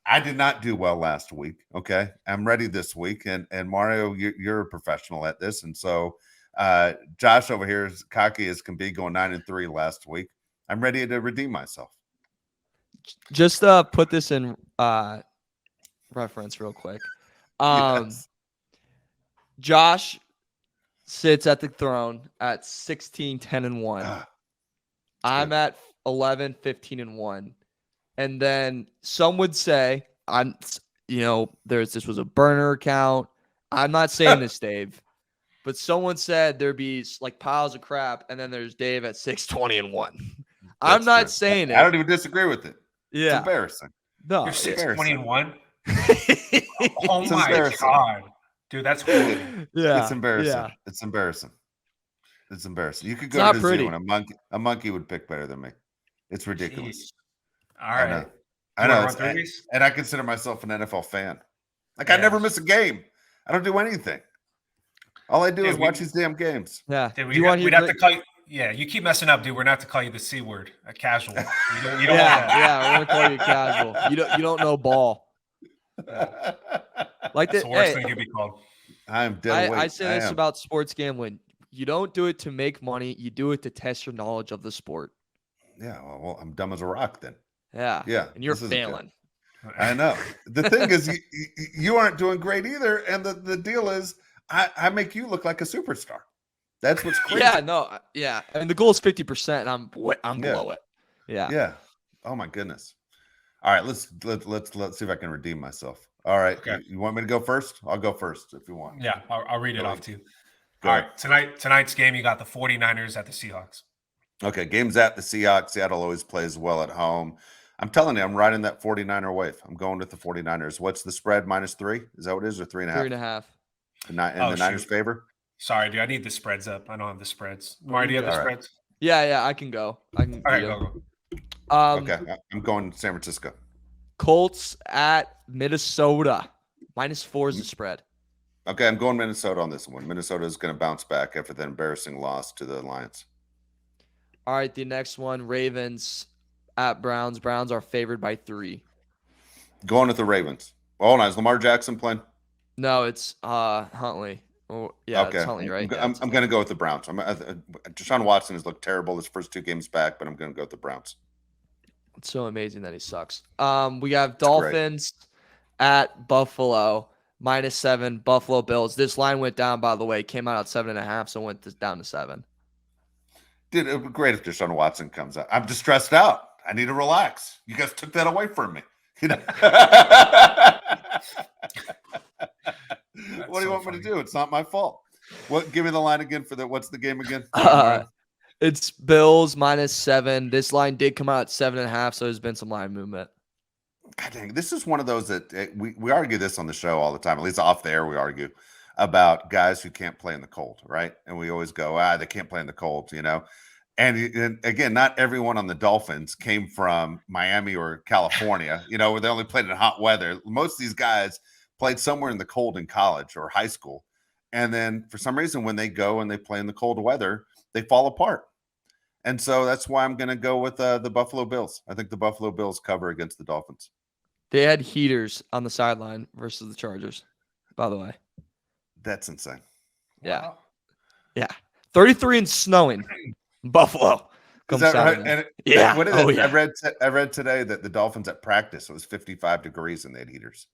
I did not do well last week. Okay, I'm ready this week, and Mario, you're a professional at this, and so Josh over here is cocky as can be, going 9-3 last week. I'm ready to redeem myself. Just put this in reference real quick. Yes. Josh sits at the throne at 16-10-1. I'm at 11-15-1. And then some would say this was a burner account. I'm not saying this, Dave, but someone said there'd be like piles of crap, and then there's Dave at 6-20-1. I'm not saying it. I don't even disagree with it. Yeah, it's embarrassing. No, You're 6-21. Oh Oh my god, dude, that's horrible. Yeah, it's embarrassing. Yeah. It's embarrassing. It's embarrassing. You could go not to the pretty. zoo and a monkey would pick better than me. It's ridiculous. Jeez. All right. I know. And I consider myself an NFL fan. Like, I never miss a game. I don't do anything. All I do is watch these damn games. Yeah. We'd have to call you. Yeah, you keep messing up, dude. We're not to call you the C word, a casual. You don't yeah, we're gonna call you casual. You don't know ball. Like that's the worst thing you'd be called. I'm dead. I say this about sports gambling. You don't do it to make money. You do it to test your knowledge of the sport. Yeah, well, I'm dumb as a rock then. Yeah. And you're failing. I know. The thing is, you aren't doing great either. And the deal is, I make you look like a superstar. That's what's crazy. Yeah. I mean, the goal is 50%. And I'm below it. Yeah. Yeah. Oh my goodness. All right, let's see if I can redeem myself. All right. Okay. You want me to go first? I'll go first if you want. Yeah, I'll read it off to you. Go All ahead. right. Tonight's game, you got the 49ers at the Seahawks. Okay, game's at the Seahawks. Seattle always plays well at home. I'm telling you, I'm riding that 49er wave. I'm going with the 49ers. What's the spread? -3? Is that what it is? Or 3.5? 3.5. In the Niners' favor? Sorry, dude. I need the spreads up. I don't have the spreads. Mario, do you have the spreads? Yeah, I can go. All right, go. Okay, I'm going to San Francisco. Colts at Minnesota. -4 is the spread. Okay, I'm going Minnesota on this one. Minnesota is going to bounce back after that embarrassing loss to the Lions. All right, the next one, Ravens at Browns. Browns are favored by 3. Going with the Ravens. Oh, nice. Lamar Jackson playing? No, it's Huntley. Oh, yeah, okay. It's Huntley, right? I'm going to go with the Browns. Deshaun Watson has looked terrible his first 2 games back, but I'm going to go with the Browns. It's so amazing that he sucks. We have Dolphins at Buffalo, -7. Buffalo Bills. This line went down, by the way. Came out at 7.5, so went down to 7. Dude, it would be great if Deshaun Watson comes out. I'm just stressed out. I need to relax. You guys took that away from me. What do you want me to do? It's not my fault. Give me the line again for what's the game again? It's Bills -7. This line did come out at 7.5, so there's been some line movement. God dang, this is one of those that we argue this on the show all the time. At least off the air, we argue about guys who can't play in the cold, right? And we always go, they can't play in the cold, And again, not everyone on the Dolphins came from Miami or California, where they only played in hot weather. Most of these guys played somewhere in the cold in college or high school. And then for some reason, when they go and they play in the cold weather, they fall apart. And so that's why I'm going to go with the Buffalo Bills. I think the Buffalo Bills cover against the Dolphins. They had heaters on the sideline versus the Chargers, by the way. That's insane. Yeah. Wow. Yeah. 33 and snowing. Buffalo. Is that right? And yeah. What is it? I read today that the Dolphins at practice, it was 55 degrees and they had heaters.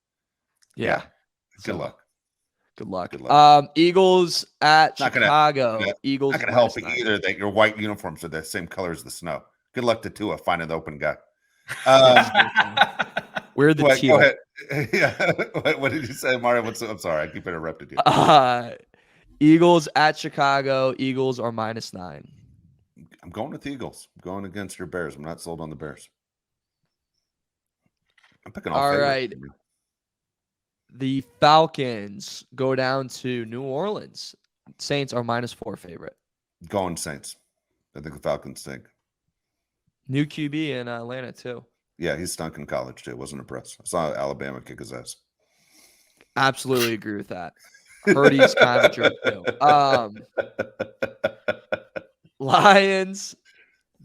Yeah. Good luck. Good luck. Eagles at Chicago. Eagles. Not going to help either that your white uniforms are the same color as the snow. Good luck to Tua finding the open guy. We're the Go teal. ahead. Yeah. What did you say, Mario? I'm sorry. I keep interrupting you. Eagles at Chicago. Eagles are -9. I'm going with the Eagles. I'm going against your Bears. I'm not sold on the Bears. I'm picking all All favorites. right. The Falcons go down to New Orleans. Saints are -4 favorite. Going Saints. I think the Falcons stink. New QB in Atlanta too. Yeah, he stunk in college too. Wasn't impressed. I saw Alabama kick his ass. Absolutely agree with that. Purdy's kind of a jerk too. Lions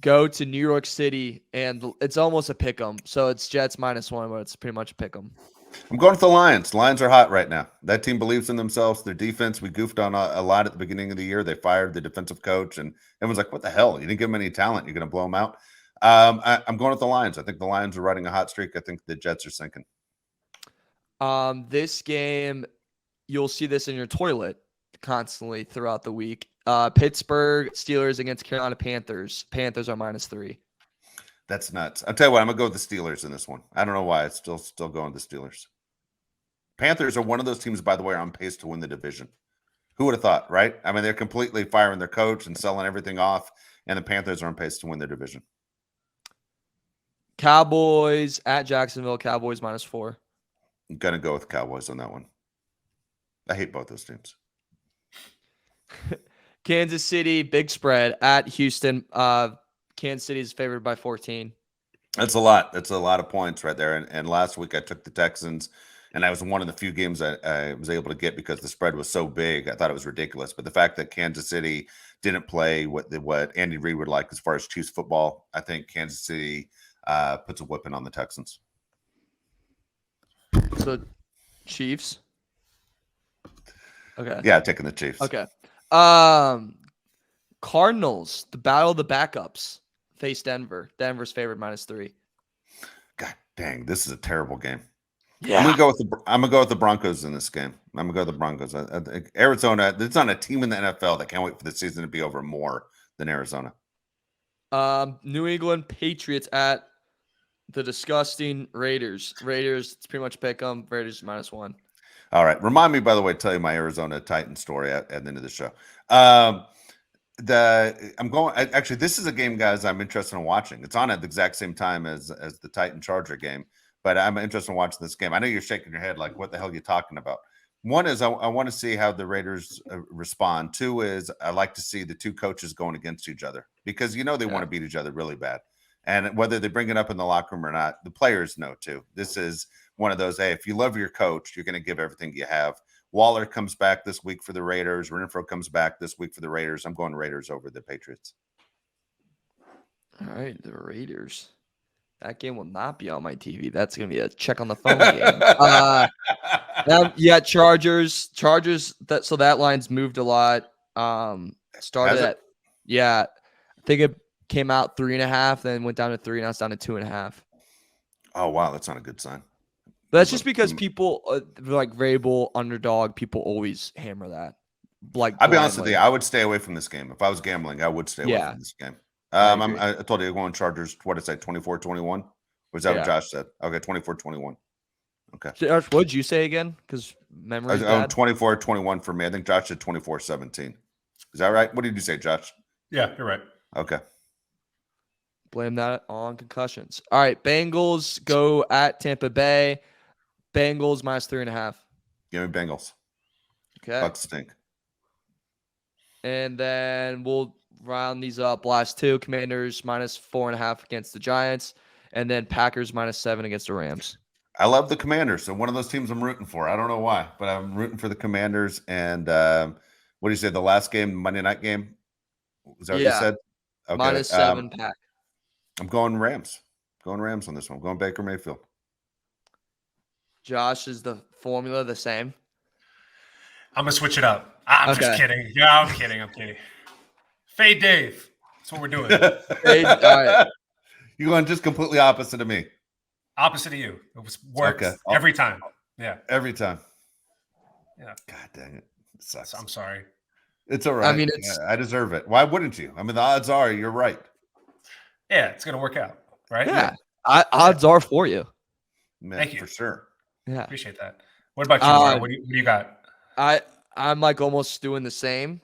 go to New York City, and it's almost a pick 'em. So it's Jets -1, but it's pretty much a pick 'em. I'm going with the Lions. Lions are hot right now. That team believes in themselves. Their defense, we goofed on a lot at the beginning of the year. They fired the defensive coach, and everyone's like, what the hell? You didn't give them any talent. You're going to blow them out. I'm going with the Lions. I think the Lions are riding a hot streak. I think the Jets are sinking. This game, you'll see this in your toilet constantly throughout the week. Pittsburgh Steelers against Carolina Panthers. Panthers are -3. That's nuts. I'll tell you what, I'm going to go with the Steelers in this one. I don't know why. It's still going with the Steelers. Panthers are one of those teams, by the way, are on pace to win the division. Who would have thought, right? I mean, they're completely firing their coach and selling everything off, and the Panthers are on pace to win their division. Cowboys at Jacksonville. Cowboys -4. I'm going to go with Cowboys on that one. I hate both those teams. Kansas City, big spread at Houston. Kansas City is favored by 14. That's a lot. That's a lot of points right there. And last week I took the Texans, and that was one of the few games I was able to get because the spread was so big. I thought it was ridiculous. But the fact that Kansas City didn't play what Andy Reid would like as far as Chiefs football, I think Kansas City puts a whipping on the Texans. So, Chiefs. Okay. Yeah, taking the Chiefs. Okay. Cardinals, the battle of the backups, face Denver. Denver's favored -3. God dang, this is a terrible game. Yeah. I'm gonna go with the Broncos in this game. I'm gonna go with the Broncos. I think Arizona. There's not a team in the NFL that can't wait for the season to be over more than Arizona. New England Patriots at the disgusting Raiders. Raiders, it's pretty much pick 'em. Raiders -1. All right. Remind me, by the way, to tell you my Arizona Titans story at the end of the show. Actually, this is a game, guys, I'm interested in watching. It's on at the exact same time as the Titan Charger game, but I'm interested in watching this game. I know you're shaking your head like, what the hell are you talking about? One is I want to see how the Raiders respond. Two is I like to see the two coaches going against each other because they want to beat each other really bad. And whether they bring it up in the locker room or not, the players know too. This is one of those, hey, if you love your coach, you're going to give everything you have. Waller comes back this week for the Raiders. Renfro comes back this week for the Raiders. I'm going Raiders over the Patriots. All right, the Raiders. That game will not be on my TV. That's going to be a check on the phone game. Yeah, Chargers. So that line's moved a lot. Started at, I think it came out 3.5, then went down to 3. Now it's down to 2.5. Oh, wow. That's not a good sign. But that's just because people like Vrabel underdog. People always hammer that. Like, I'll be honest with you, I would stay away from this game. If I was gambling, I would stay away from this game. I told you, I'm going Chargers. What did I say? 24-21? Was that what Josh said? Okay, 24-21. Okay. Josh, what did you say again? Because memory. 24-21 for me. I think Josh said 24-17. Is that right? What did you say, Josh? Yeah, you're right. Okay. Blame that on concussions. All right, Bengals go at Tampa Bay. Bengals -3.5. Give me Bengals. Okay. Bucks stink. And then we'll round these up. Last two. Commanders -4.5 against the Giants. And then Packers -7 against the Rams. I love the Commanders. So one of those teams I'm rooting for. I don't know why, but I'm rooting for the Commanders. And what do you say? The last game, Monday night game? Was that what you said? Okay. -7 Pack. I'm going Rams. Going Rams on this one. I'm going Baker Mayfield. Josh, is the formula the same? I'm going to switch it up. I'm just kidding. Yeah, I'm kidding. Fade Dave. That's what we're doing. All right. You're going just completely opposite of me. Opposite of you. It works every time. Yeah. Every time. Yeah. God dang it. It sucks. I'm sorry. It's all right. I mean, I deserve it. Why wouldn't you? I mean, the odds are you're right. Yeah, it's going to work out, right? Yeah. Odds are for you. Man, Thank you. for sure. Yeah. Appreciate that. What about you, Mario? What do you got? I'm like almost doing the same.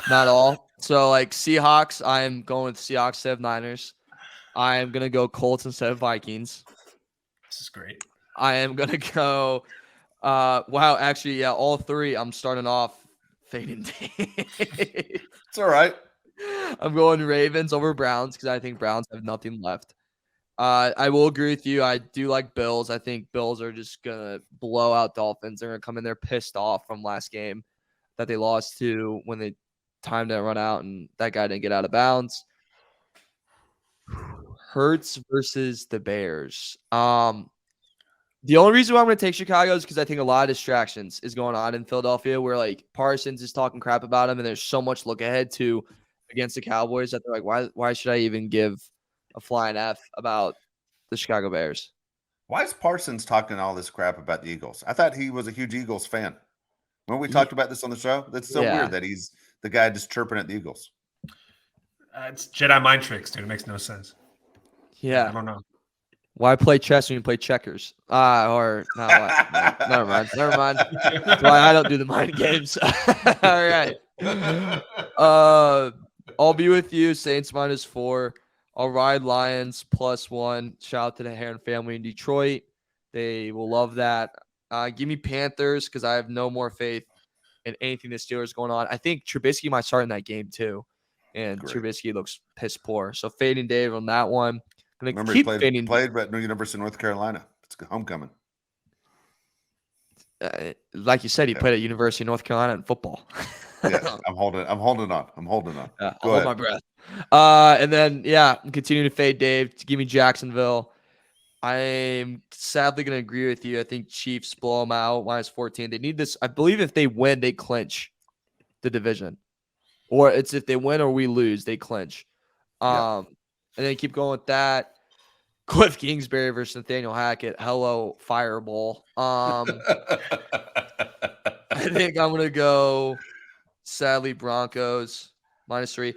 Not all. So like Seahawks, I'm going with Seahawks instead of Niners. I am gonna go Colts instead of Vikings. This is great. I am gonna go. Wow, actually, yeah, all three. I'm starting off fading Dave. It's all right. I'm going Ravens over Browns because I think Browns have nothing left. I will agree with you. I do like Bills. I think Bills are just gonna blow out Dolphins. They're gonna come in there pissed off from last game that they lost to when they timed it run out and that guy didn't get out of bounds. Hurts versus the Bears. The only reason why I'm going to take Chicago is because I think a lot of distractions is going on in Philadelphia where like Parsons is talking crap about him and there's so much look ahead to against the Cowboys that they're like, why should I even give a flying F about the Chicago Bears? Why is Parsons talking all this crap about the Eagles? I thought he was a huge Eagles fan. When we talked about this on the show, that's so weird that he's the guy just chirping at the Eagles. It's Jedi mind tricks, dude. It makes no sense. Yeah. I don't know. Why play chess when you play checkers? Or no, never mind. That's why I don't do the mind games. All right. I'll be with you. Saints -4. I'll ride Lions +1. Shout out to the Heron family in Detroit. They will love that. Give me Panthers because I have no more faith in anything the Steelers going on. I think Trubisky might start in that game too. And Trubisky looks piss poor. So fading Dave on that one. Remember, he played at New University of North Carolina. It's homecoming. Like you said, he played at University of North Carolina in football. Yeah, I'm holding on. I'll hold my breath. And then I'm continuing to fade Dave. To give me Jacksonville. I'm sadly going to agree with you. I think Chiefs blow them out -14. They need this. I believe if they win, they clinch the division. Or it's if they win or we lose, they clinch. And then keep going with that. Cliff Kingsbury versus Nathaniel Hackett. Hello, Fireball. I think I'm gonna go. Sadly, Broncos -3.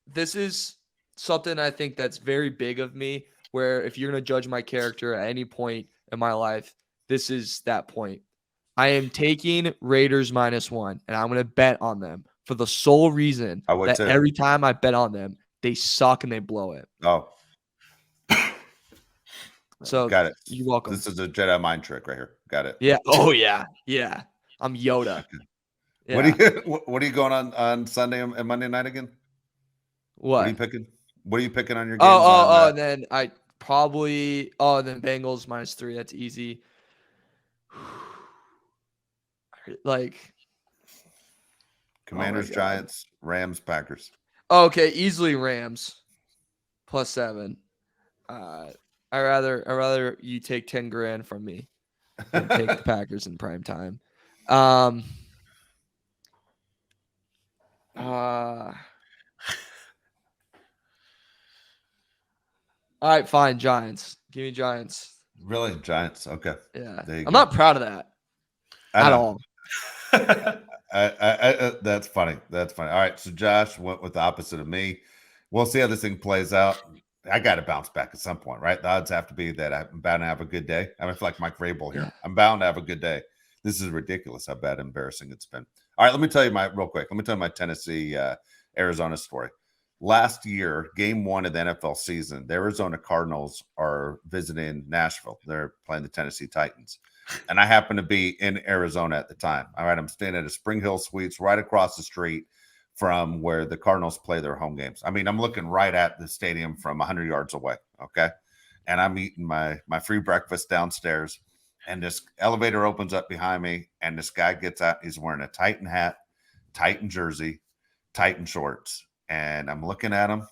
This is something I think that's very big of me. Where if you're gonna judge my character at any point in my life, this is that point. I am taking Raiders -1, and I'm gonna bet on them for the sole reason that every time I bet on them, they suck and they blow it. Oh. So got it. You're welcome. This is a Jedi mind trick right here. Got it. Yeah. Oh yeah. Yeah. I'm Yoda. Yeah. What are you going on Sunday and Monday night again? What are you picking? What are you picking on your games? And then I probably and then Bengals -3. That's easy. Like Commanders, Giants, Rams, Packers. Okay, easily Rams +7. I rather you take 10 grand from me than take the Packers in prime time. All right, fine. Giants. Give me Giants. Really, Giants? Okay. Yeah, I'm not proud of that at all. That's funny. That's funny. All right, so Josh went with the opposite of me. We'll see how this thing plays out. I got to bounce back at some point, right? The odds have to be that I'm bound to have a good day. I feel like Mike Vrabel here. I'm bound to have a good day. This is ridiculous how bad and embarrassing it's been. All right, let me tell you my Tennessee Arizona story. Last year, game 1 of the NFL season, the Arizona Cardinals are visiting Nashville. They're playing the Tennessee Titans. And I happen to be in Arizona at the time. All right, I'm staying at a Spring Hill Suites right across the street from where the Cardinals play their home games. I mean, I'm looking right at the stadium from 100 yards away, okay? And I'm eating my free breakfast downstairs, and this elevator opens up behind me, and this guy gets out. He's wearing a Titan hat, Titan jersey, Titan shorts, and I'm looking at him,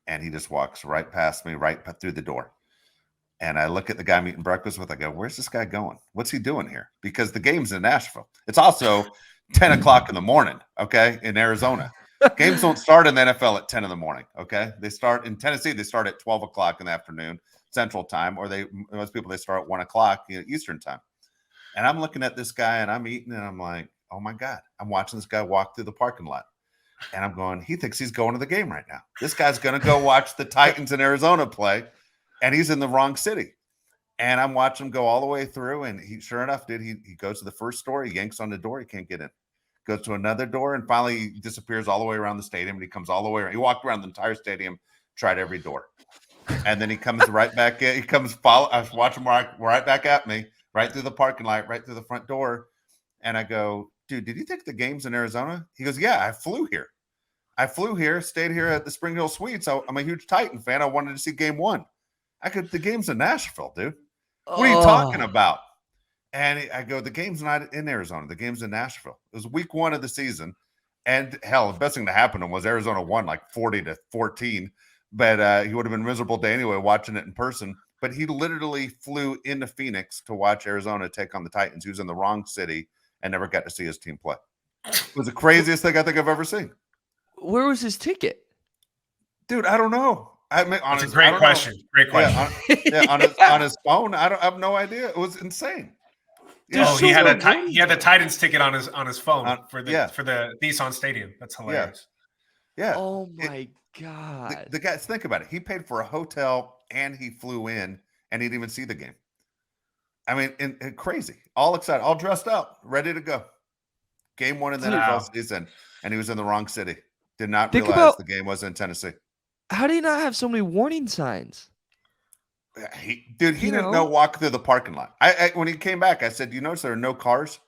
and he just walks right past me, right through the door. And I look at the guy I'm eating breakfast with. I go, where's this guy going? What's he doing here? Because the game's in Nashville. It's also 10 o'clock in the morning, okay, in Arizona. Games don't start in the NFL at 10 in the morning, okay? They start in Tennessee. They start at 12 o'clock in the afternoon, Central Time, or most people, they start at 1 o'clock Eastern Time. And I'm looking at this guy, and I'm eating, and I'm like, oh, my God. I'm watching this guy walk through the parking lot. And I'm going, he thinks he's going to the game right now. This guy's going to go watch the Titans in Arizona play. and he's in the wrong city. And I'm watching him go all the way through, and he, sure enough, he goes to the first door, he yanks on the door, he can't get in. Goes to another door, and finally he disappears all the way around the stadium, and he comes all the way around. He walked around the entire stadium, tried every door. And then he comes right back in. I was watching him right back at me, right through the parking lot, right through the front door. And I go, dude, did you think the game's in Arizona? He goes, yeah, I flew here, stayed here at the Spring Hill Suites. I'm a huge Titan fan. I wanted to see game 1. The game's in Nashville, dude. What are you talking about? And I go, the game's not in Arizona. The game's in Nashville. It was week 1 of the season. And hell, the best thing to happen to him was Arizona won like 40-14. But he would have been miserable day anyway watching it in person. But he literally flew into Phoenix to watch Arizona take on the Titans. He was in the wrong city and never got to see his team play. It was the craziest thing I think I've ever seen. Where was his ticket? Dude, I don't know. I mean, It's a great question. Great question. On his phone, I have no idea. It was insane. Oh, he had the Titans ticket on his phone for the Nissan Stadium. That's hilarious. Yeah. Oh my God. The guys, think about it. He paid for a hotel and he flew in and he didn't even see the game. I mean, and crazy. All excited, all dressed up, ready to go. Game 1 in the NFL season, and he was in the wrong city. Did not realize the game was in Tennessee. How do you not have so many warning signs? He didn't know walk through the parking lot. I when he came back, I said, "You notice there are no cars?"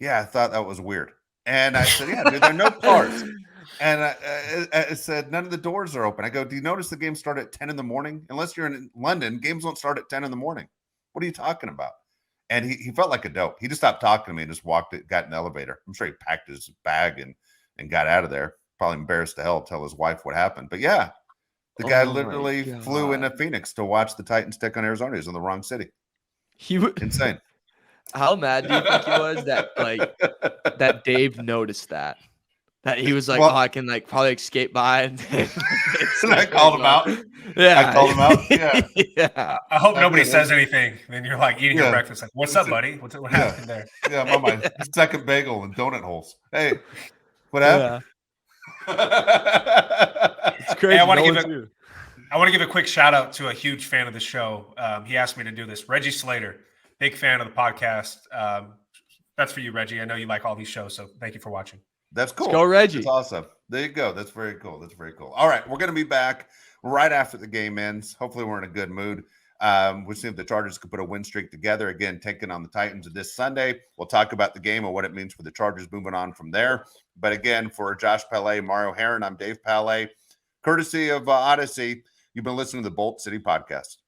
Yeah, I thought that was weird. And I said, "Yeah, dude, there are no cars." And I said, "None of the doors are open." I go, "Do you notice the game started at 10 in the morning? Unless you're in London, games don't start at 10 in the morning. What are you talking about?" And he felt like a dope. He just stopped talking to me and just got in the elevator. I'm sure he packed his bag and got out of there. Probably embarrassed to hell to tell his wife what happened. But yeah, the guy literally flew into Phoenix to watch the Titans take on Arizona. He was in the wrong city. Insane. How mad do you think he was that Dave noticed that? That he was like, I can probably escape by. And I called him out. Yeah. I called him out. Yeah. Yeah. I hope nobody says anything. Then you're like eating your breakfast. Like, what's up, buddy? What happened there? Yeah, I'm on my second bagel and donut holes. Hey, what happened? Yeah. It's crazy. Hey, I want to give a quick shout out to a huge fan of the show. He asked me to do this. Reggie Slater, big fan of the podcast. That's for you, Reggie. I know you like all these shows, so thank you for watching. That's cool. Let's go, Reggie. That's awesome. There you go. That's very cool. All right, we're going to be back right after the game ends. Hopefully, we're in a good mood. We'll see if the Chargers can put a win streak together again, taking on the Titans this Sunday. We'll talk about the game and what it means for the Chargers moving on from there. But again, for Josh Pallet, Mario Heron, I'm Dave Pallet. Courtesy of Odyssey, you've been listening to the Bolt City Podcast.